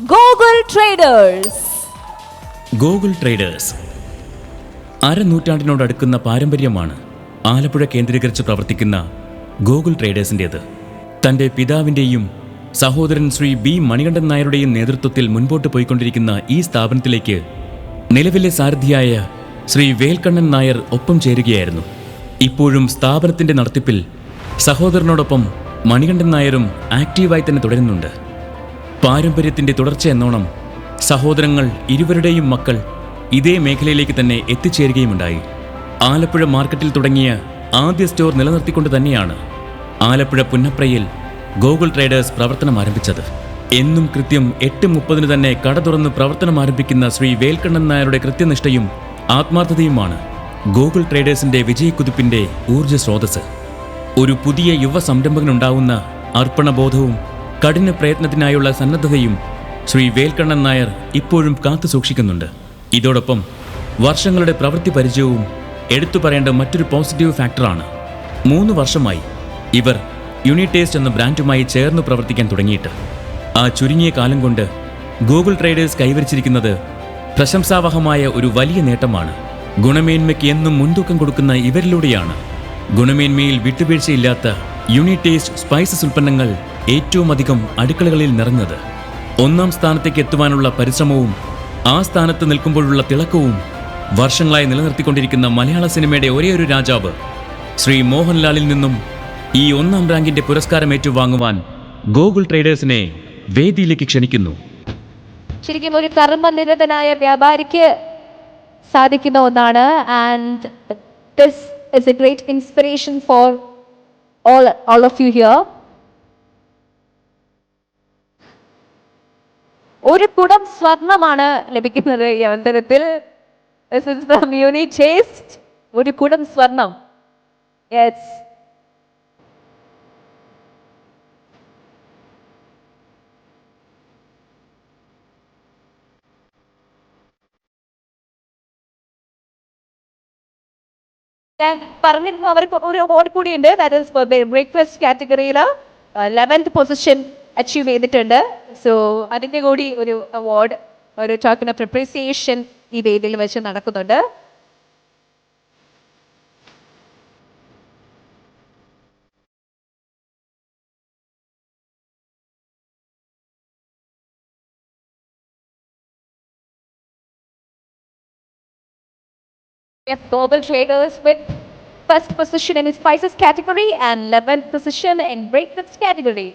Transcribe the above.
Gokul traders. Gokul traders അരനൂറ്റാണ്ടിനോടടുക്കുന്ന പാരമ്പര്യമാണ് ആലപ്പുഴ കേന്ദ്രീകരിച്ച് പ്രവർത്തിക്കുന്ന ഗോകുൽ ട്രേഡേഴ്സിൻ്റേത്. തൻ്റെ പിതാവിൻ്റെയും സഹോദരൻ ശ്രീ ബി മണികണ്ഠൻ നായരുടെയും നേതൃത്വത്തിൽ മുൻപോട്ട് പോയിക്കൊണ്ടിരിക്കുന്ന ഈ സ്ഥാപനത്തിലേക്ക് നിലവിലെ സാരഥിയായ ശ്രീ വേൽക്കണ്ണൻ നായർ ഒപ്പം ചേരുകയായിരുന്നു. ഇപ്പോഴും സ്ഥാപനത്തിൻ്റെ നടത്തിപ്പിൽ സഹോദരനോടൊപ്പം മണികണ്ഠൻ നായരും ആക്റ്റീവായി തന്നെ തുടരുന്നുണ്ട്. പാരമ്പര്യത്തിൻ്റെ തുടർച്ച എന്നോണം സഹോദരങ്ങൾ ഇരുവരുടെയും മക്കൾ ഇതേ മേഖലയിലേക്ക് തന്നെ എത്തിച്ചേരുകയുമുണ്ടായി. ആലപ്പുഴ മാർക്കറ്റിൽ തുടങ്ങിയ ആദ്യ സ്റ്റോർ നിലനിർത്തിക്കൊണ്ട് തന്നെയാണ് ആലപ്പുഴ പുന്നപ്രയിൽ ഗോകുൽ ട്രേഡേഴ്സ് പ്രവർത്തനം ആരംഭിച്ചത്. എന്നും കൃത്യം 8:30 തന്നെ കട തുറന്ന് പ്രവർത്തനം ആരംഭിക്കുന്ന ശ്രീ വേൽക്കണ്ണൻ നായരുടെ കൃത്യനിഷ്ഠയും ആത്മാർത്ഥതയുമാണ് ഗോകുൽ ട്രേഡേഴ്സിന്റെ വിജയക്കുതിപ്പിന്റെ ഊർജ്ജ സ്രോതസ്. ഒരു പുതിയ യുവ സംരംഭകനുണ്ടാവുന്ന അർപ്പണബോധവും കഠിന പ്രയത്നത്തിനായുള്ള സന്നദ്ധതയും ശ്രീ വേൽക്കണ്ണൻ നായർ ഇപ്പോഴും കാത്തു സൂക്ഷിക്കുന്നുണ്ട്. ഇതോടൊപ്പം വർഷങ്ങളുടെ പ്രവൃത്തി പരിചയവും എടുത്തു പറയേണ്ട മറ്റൊരു പോസിറ്റീവ് ഫാക്ടറാണ്. 3 വർഷമായി ഇവർ യുണിടേസ്റ്റ് എന്ന ബ്രാൻഡുമായി ചേർന്ന് പ്രവർത്തിക്കാൻ തുടങ്ങിയിട്ട്. ആ ചുരുങ്ങിയ കാലം കൊണ്ട് ഗോകുൽ ട്രേഡേഴ്സ് കൈവരിച്ചിരിക്കുന്നത് പ്രശംസാവഹമായ ഒരു വലിയ നേട്ടമാണ്. ഗുണമേന്മയ്ക്ക് എന്നും മുൻതൂക്കം കൊടുക്കുന്ന ഇവരിലൂടെയാണ് ഗുണമേന്മയിൽ വിട്ടുവീഴ്ചയില്ലാത്ത യുണിടേസ്റ്റ് സ്പൈസസ് ഉൽപ്പന്നങ്ങൾ ഏറ്റവും അധികം അടുക്കളകളിൽ നിറഞ്ഞത്. 1ാം സ്ഥാനത്തേക്ക് എത്തുവാനുള്ള പരിശ്രമവും ആ സ്ഥാനത്ത് നിൽക്കുമ്പോഴുള്ള തിളക്കവും വർഷങ്ങളായി നിലനിർത്തിക്കൊണ്ടിരിക്കുന്ന മലയാള സിനിമയുടെ ഒരേയൊരു രാജാവ് ശ്രീ മോഹൻലാലിൽ നിന്നും ഈ 1ാം റാങ്കിന്റെ പുരസ്കാരം ഏറ്റുവാങ്ങുവാൻ ഗോകുൽ ട്രേഡേഴ്സിനെ വേദിയിലേക്ക് ക്ഷണിക്കുന്നു. ശരിക്കും ഒരു കർമ്മനിരതനായ വ്യാപാരിക്ക് സാധിക്കുന്ന ഒന്നാണ്. And this is A great inspiration four all of you here. ഒരു കുടം സ്വർണമാണ് ലഭിക്കുന്നത് ഈ അവസരത്തിൽ. This is from Unitaste. ഒരു കുടം സ്വർണം. Yes. ഞാൻ പറഞ്ഞിരുന്നു അവർക്ക് ഒരു അവാർഡ് കൂടിയുണ്ട്. ദാറ്റ് ഈസ് ഫോർ ബ്രേക്ക്ഫാസ്റ്റ് കാറ്റഗറിയിൽ 11th പൊസിഷൻ അച്ചീവ് ചെയ്തിട്ടുണ്ട്. സോ അതിൻ്റെ കൂടി ഒരു അവാർഡ്, ഒരു ടോക്കൺ ഓഫ് അപ്രീസിയേഷൻ ഈ വേദിയിൽ വെച്ച് നടക്കുന്നുണ്ട്. We have Global Traders with first position in spices category and 11th position in breakfast category.